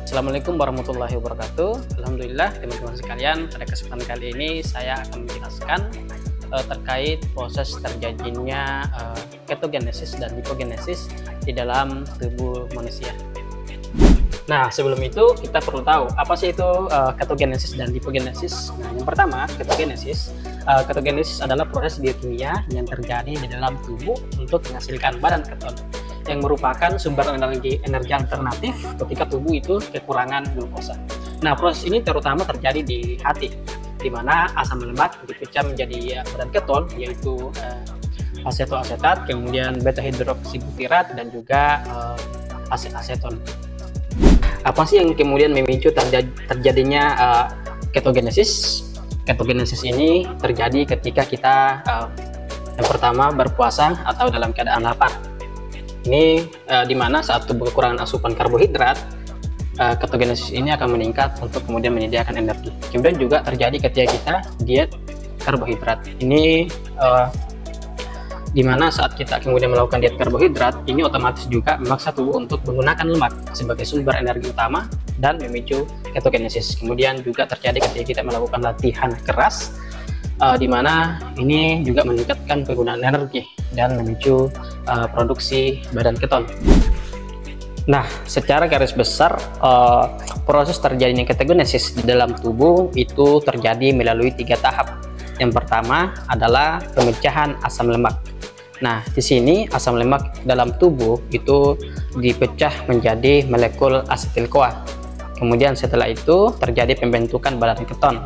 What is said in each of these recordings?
Assalamualaikum warahmatullahi wabarakatuh. Alhamdulillah teman-teman sekalian, pada kesempatan kali ini saya akan menjelaskan terkait proses terjadinya ketogenesis dan lipogenesis di dalam tubuh manusia. Nah, sebelum itu kita perlu tahu apa sih itu ketogenesis dan lipogenesis. Nah, yang pertama, ketogenesis. Ketogenesis adalah proses biokimia yang terjadi di dalam tubuh untuk menghasilkan badan keton yang merupakan sumber energi alternatif ketika tubuh itu kekurangan glukosa. Nah, proses ini terutama terjadi di hati, di mana asam lemak dipecah menjadi badan keton, yaitu asetoasetat, kemudian beta hidroksibutirat, dan juga aseton. Apa sih yang kemudian memicu terjadinya ketogenesis? Ketogenesis ini terjadi ketika kita yang pertama berpuasa atau dalam keadaan lapar. Ini dimana saat tubuh kekurangan asupan karbohidrat, ketogenesis ini akan meningkat untuk kemudian menyediakan energi. Kemudian juga terjadi ketika kita diet karbohidrat. Ini dimana saat kita kemudian melakukan diet karbohidrat, ini otomatis juga memaksa tubuh untuk menggunakan lemak sebagai sumber energi utama dan memicu ketogenesis. Kemudian juga terjadi ketika kita melakukan latihan keras, di mana ini juga meningkatkan penggunaan energi dan memicu produksi badan keton. Nah, secara garis besar proses terjadinya ketogenesis di dalam tubuh itu terjadi melalui 3 tahap. Yang pertama adalah pemecahan asam lemak. Nah, di sini asam lemak dalam tubuh itu dipecah menjadi molekul asetil-CoA. Kemudian setelah itu terjadi pembentukan badan keton.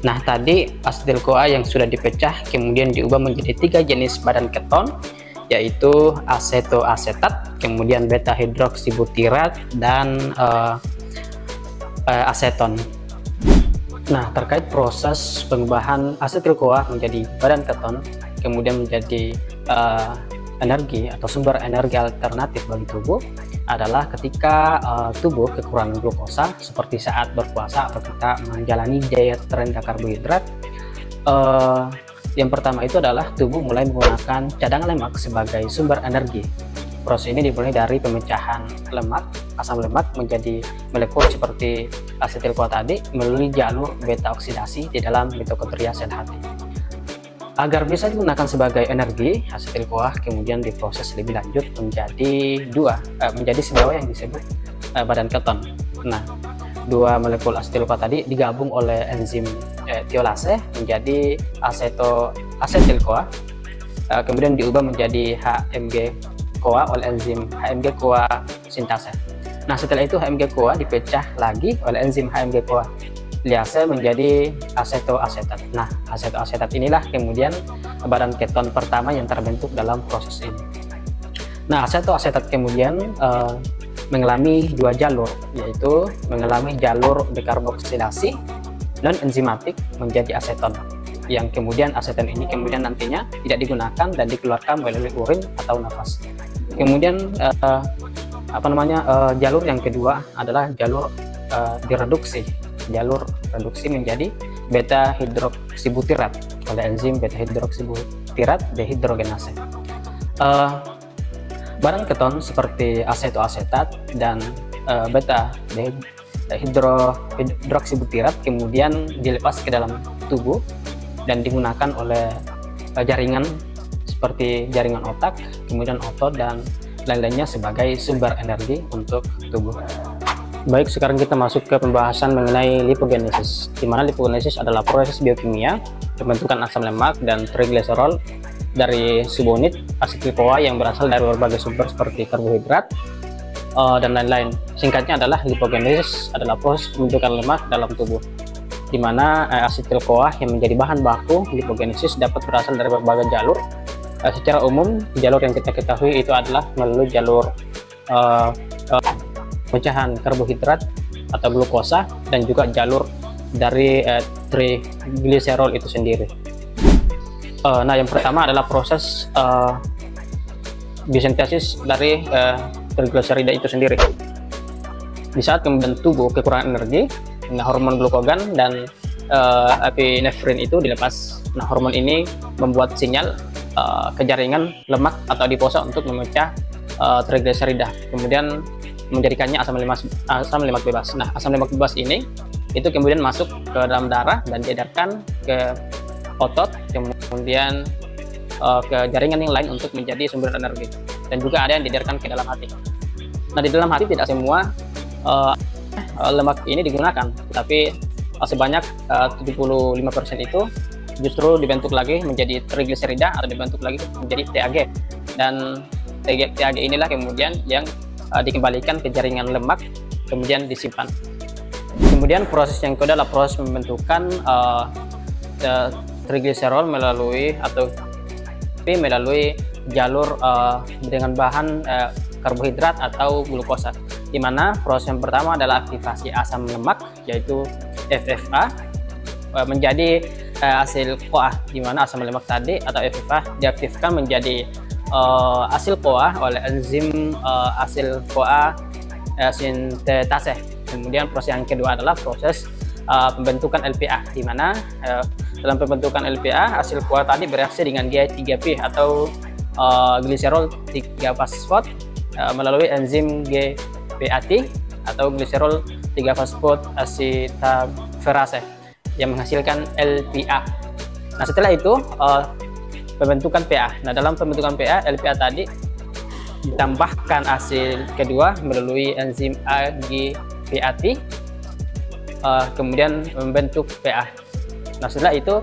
Nah, tadi asetil-CoA yang sudah dipecah kemudian diubah menjadi 3 jenis badan keton, yaitu asetoasetat, kemudian beta hidroksibutirat, dan aseton. Nah, terkait proses pengubahan asetil-CoA menjadi badan keton, kemudian menjadi energi atau sumber energi alternatif bagi tubuh adalah ketika tubuh kekurangan glukosa, seperti saat berpuasa atau kita menjalani diet rendah karbohidrat. Yang pertama itu adalah tubuh mulai menggunakan cadangan lemak sebagai sumber energi. Proses ini dimulai dari pemecahan lemak, asam lemak menjadi molekul seperti asetil-CoA tadi melalui jalur beta oksidasi di dalam mitokondria sel hati. Agar bisa digunakan sebagai energi, asetil-CoA kemudian diproses lebih lanjut menjadi senyawa yang disebut badan keton. Nah, 2 molekul asetil-CoA tadi digabung oleh enzim tiolase menjadi asetil-CoA, kemudian diubah menjadi HMG-CoA oleh enzim HMG-CoA sintase. Nah, setelah itu HMG-CoA dipecah lagi oleh enzim HMG-CoA liase menjadi asetoasetat. Nah, asetoasetat inilah kemudian badan keton pertama yang terbentuk dalam proses ini. Nah, asetoasetat kemudian mengalami 2 jalur, yaitu mengalami jalur dekarboksilasi dan enzimatik menjadi aseton, yang kemudian aseton ini kemudian nantinya tidak digunakan dan dikeluarkan melalui urin atau nafas. Kemudian jalur yang kedua adalah jalur jalur reduksi menjadi beta hidroksibutirat oleh enzim beta hidroksibutirat dehidrogenase. Badan keton seperti asetoasetat dan beta hidroksibutirat kemudian dilepas ke dalam tubuh dan digunakan oleh jaringan seperti jaringan otak, kemudian otot, dan lain-lainnya sebagai sumber energi untuk tubuh. Baik, sekarang kita masuk ke pembahasan mengenai lipogenesis, di mana lipogenesis adalah proses biokimia pembentukan asam lemak dan trigliserol dari subunit asetil-CoA yang berasal dari berbagai sumber seperti karbohidrat dan lain-lain. Singkatnya adalah lipogenesis adalah proses pembentukan lemak dalam tubuh, di mana asetil-CoA yang menjadi bahan baku lipogenesis dapat berasal dari berbagai jalur. Secara umum, jalur yang kita ketahui itu adalah melalui jalur pecahan karbohidrat atau glukosa, dan juga jalur dari trigliserol itu sendiri. Nah, yang pertama adalah proses biosintesis dari trigliserida itu sendiri. Di saat kemudian tubuh kekurangan energi, nah, hormon glukagon dan epinefrin itu dilepas. Nah, hormon ini membuat sinyal ke jaringan lemak atau adiposa untuk memecah trigliserida. Kemudian menjadikannya asam lemak bebas. Nah, asam lemak bebas ini itu kemudian masuk ke dalam darah dan diedarkan ke otot, kemudian ke jaringan yang lain untuk menjadi sumber energi, dan juga ada yang diedarkan ke dalam hati. Nah, di dalam hati tidak semua lemak ini digunakan, tapi sebanyak 75% itu justru dibentuk lagi menjadi trigliserida atau dibentuk lagi menjadi TAG, dan TAG inilah kemudian yang dikembalikan ke jaringan lemak kemudian disimpan. Kemudian proses yang kedua adalah proses pembentukan trigliserol melalui jalur dengan bahan karbohidrat atau glukosa, di mana proses yang pertama adalah aktivasi asam lemak yaitu FFA menjadi asil CoA, di mana asam lemak tadi atau FFA diaktifkan menjadi asil CoA oleh enzim asil CoA sintetase. Kemudian proses yang kedua adalah proses pembentukan LPA, di mana dalam pembentukan LPA hasil CoA tadi bereaksi dengan G3P atau gliserol 3-fosfat melalui enzim GPAT atau gliserol 3-fosfat asitaferase yang menghasilkan LPA. Nah, setelah itu pembentukan PA. Nah, dalam pembentukan PA, LPA tadi ditambahkan hasil kedua melalui enzim AGPAT, kemudian membentuk PA. Nah, setelah itu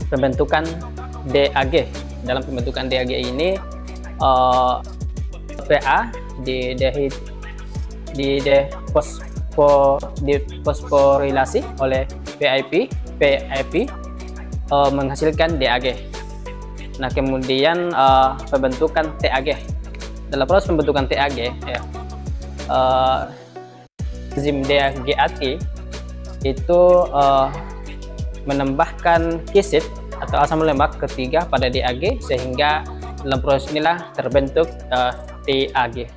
pembentukan DAG. Dalam pembentukan DAG ini PA difosforilasi oleh PAP menghasilkan DAG. Nah, kemudian pembentukan TAG. Dalam proses pembentukan TAG, enzim DAGAT itu menambahkan kisit atau asam lemak ketiga pada DAG, sehingga dalam proses inilah terbentuk TAG.